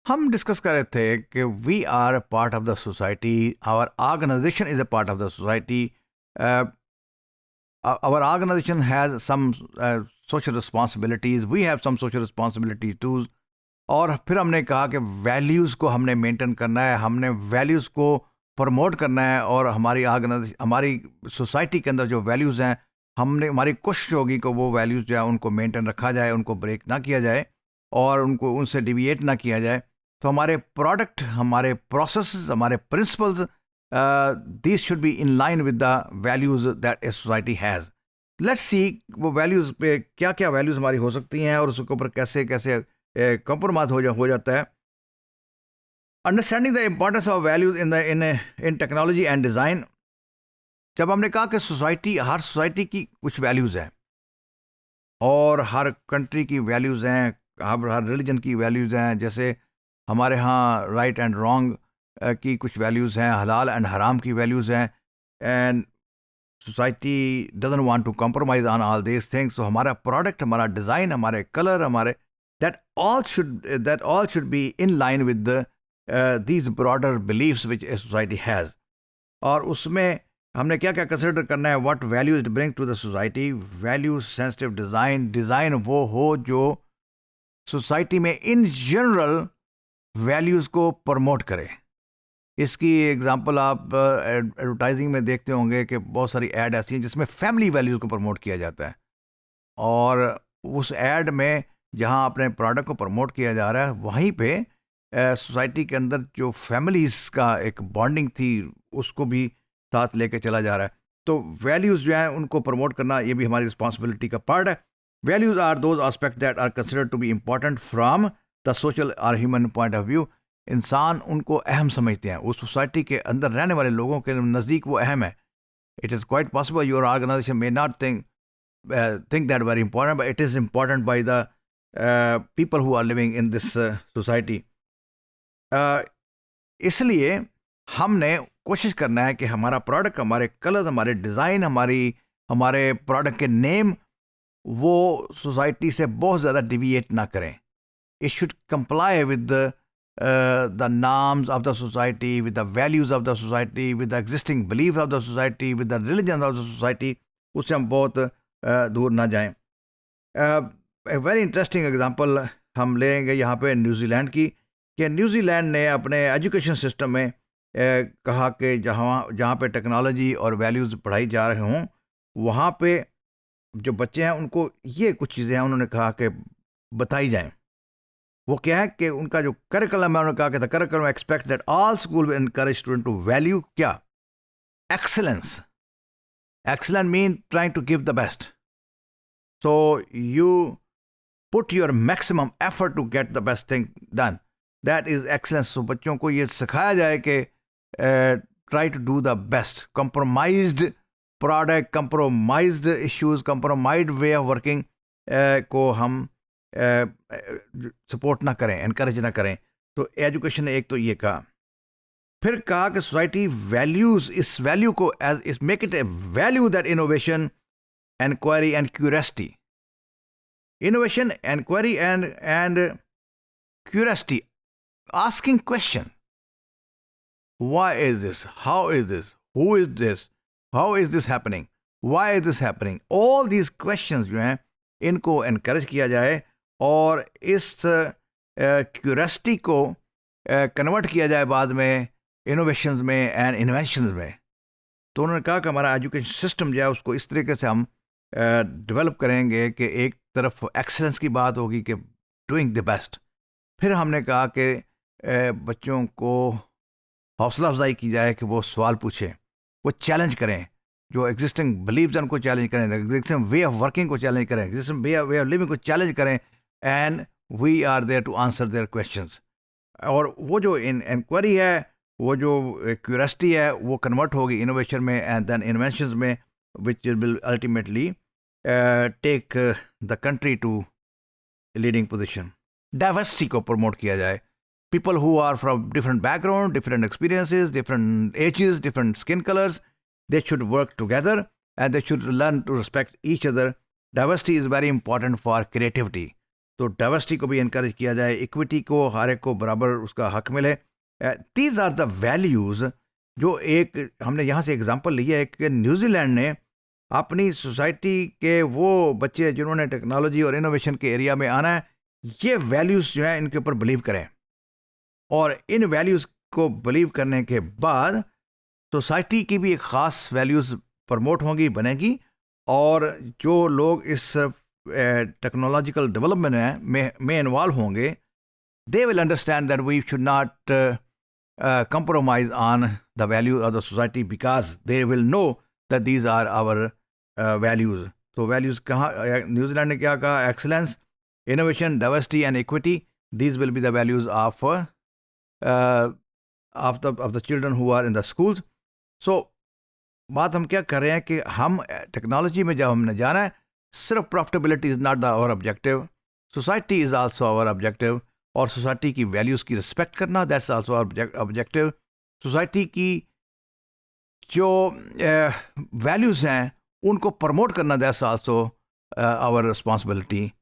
हम डिस्कस कर रहे थे कि we are part of the society, our organisation is a part of the society, our organisation has some social responsibilities, we have some social responsibilities too. और फिर हमने कहा कि वैल्यूज़ को हमने मेंटेन करना है, हमने वैल्यूज़ को प्रमोट करना है, और हमारी ऑर्गेनाइजेशन, हमारी सोसाइटी के अंदर जो वैल्यूज़ हैं, हमने हमारी कोशिश होगी कि वो वैल्यूज़ जो है उनको मेंटेन रखा जाए, उनको ब्रेक ना किया जाए और उनको उनसे डिविएट ना किया जाए। तो हमारे प्रोडक्ट, हमारे प्रोसेस, हमारे principles, this should be in line with the values that a society has. Let's see वो वैल्यूज़ पे क्या क्या वैल्यूज़ हमारी हो सकती हैं और उसके ऊपर कैसे कैसे कंप्रोमाइज हो जाता है। Understanding the importance of values in technology and design. जब हमने कहा कि सोसाइटी, हर सोसाइटी की कुछ वैल्यूज़ हैं और हर कंट्री की वैल्यूज़ हैं, हर रिलीजन की वैल्यूज़ हैं। जैसे हमारे यहाँ राइट एंड रॉन्ग की कुछ वैल्यूज़ हैं, हलाल एंड हराम की वैल्यूज़ हैं, and society doesn't want to compromise on all these things. तो हमारा प्रोडक्ट, हमारा डिज़ाइन, हमारे कलर, हमारे that all should be in line with these broader beliefs which a society has. और उसमें हमने क्या क्या कंसिडर करना है, what values bring to the society. Value sensitive design, design वो हो जो सोसाइटी में इन जनरल वैल्यूज़ को प्रमोट करे। इसकी एग्जांपल आप एडवर्टाइजिंग में देखते होंगे कि बहुत सारी ऐड ऐसी हैं जिसमें फैमिली वैल्यूज़ को प्रमोट किया जाता है, और उस ऐड में जहां अपने प्रोडक्ट को प्रमोट किया जा रहा है, वहीं पे सोसाइटी के अंदर जो फैमिलीज़ का एक बॉन्डिंग थी उसको भी साथ लेके चला जा रहा है। तो वैल्यूज़ जो हैं उनको प्रमोट करना, ये भी हमारी रिस्पॉन्सिबिलिटी का पार्ट है। Values are those aspect that are considered to be important from the social और ह्यूमन पॉइंट ऑफ व्यू। इंसान उनको अहम समझते हैं, उस सोसाइटी के अंदर रहने वाले लोगों के नज़दीक वो अहम है। It is quite possible your organisation may not think that very important, but it is important by the people who are living in this society. इसलिए हमने कोशिश करना है कि हमारा प्रोडक्ट, हमारे कलर, हमारे डिज़ाइन, हमारे प्रोडक्ट के नेम वो सोसाइटी से बहुत ज़्यादा डिविएट ना करें। It should comply with the norms of the society, with the values of the society, with the existing beliefs of the society, with the religion of the society. उससे हम बहुत दूर ना जाएं। ए वेरी इंटरेस्टिंग एग्जांपल हम लेंगे यहाँ पे न्यूजीलैंड की, कि न्यूजीलैंड ने अपने एजुकेशन सिस्टम में कहा कि जहाँ पे टेक्नोलॉजी और वैल्यूज़ पढ़ाई जा रहे हों, वहाँ पे जो बच्चे हैं उनको ये कुछ चीज़ें हैं उन्होंने कहा कि बताई जाएं। वो क्या है कि उनका जो करिकुलम है, उन्होंने कहा कि the curriculum expect that all school will encourage student to value क्या, excellence. Excellent mean trying to give the best, so you put your maximum effort to get the best thing done. That is excellence. So बच्चों को ये सिखाया जाए कि try to do the best. Compromised product, compromised issues, compromised way of working को हम support ना करें, एनकरेज ना करें। तो एजुकेशन ने एक तो ये कहा। फिर कहा कि सोसाइटी वैल्यूज, इस वैल्यू को as make it a value that innovation, inquiry and curiosity. Innovation, inquiry and curiosity. Asking question. Why is this? How is this? Who is this? How is this happening? Why is this happening? All these questions जो हैं इनको encourage किया जाए और इस curiosity को convert किया जाए बाद में innovations में and inventions में। तो उन्होंने कहा कि हमारा एजुकेशन सिस्टम जो है उसको इस तरीके से हम डेवलप करेंगे कि एक तरफ एक्सेलेंस की बात होगी कि डूइंग द बेस्ट। फिर हमने कहा कि बच्चों को हौसला अफजाई की जाए कि वो सवाल पूछें, वो चैलेंज करें, जो एग्जिस्टिंग बिलीव्स हैं उनको चैलेंज करें, एग्जिस्टिंग वे ऑफ वर्किंग को चैलेंज करें, एग्जिस्टिंग वे ऑफ लिविंग को चैलेंज करें, and we are there to answer their questions. और वो जो इंक्वायरी है, वो जो क्यूरियोसिटी है, वो कन्वर्ट होगी इनोवेशन में एंड देन इन्वेंशंस में, which will ultimately take the country to leading position. Diversity को प्रमोट किया जाए, people who are from different background, different experiences, different ages, different skin colors, they should work together and they should learn to respect each other. Diversity is very important for creativity. तो diversity को भी encourage किया जाए, equity को, हर एक को बराबर उसका हक मिले। दीज आर द वैल्यूज़ जो एक हमने यहाँ से एग्जांपल लिया है कि न्यूजीलैंड ने अपनी सोसाइटी के वो बच्चे जिन्होंने टेक्नोलॉजी और इनोवेशन के एरिया में आना है, ये वैल्यूज़ जो है इनके ऊपर बिलीव करें, और इन वैल्यूज़ को बिलीव करने के बाद सोसाइटी की भी एक ख़ास वैल्यूज़ प्रमोट होंगी, बनेगी, और जो लोग इस टेक्नोलॉजिकल डेवलपमेंट में इन्वॉल्व होंगे, they will understand that we should not compromise on the value of the society, because they will know that these are our values. तो values कहाँ, न्यूजीलैंड ने क्या कहा? Excellence, innovation, diversity and equity, these will be the values of the children who are in the schools. So बात हम क्या कर रहे हैं कि हम टेक्नोलॉजी में जब हमने जाना है, सिर्फ profitability is not our objective, society is also our objective, और सोसाइटी की वैल्यूज़ की रिस्पेक्ट करना, दैट्स आल्सो ऑब्जेक्टिव। सोसाइटी की जो वैल्यूज़ हैं उनको प्रमोट करना, दैट्स आल्सो आवर रिस्पॉन्सिबिलिटी।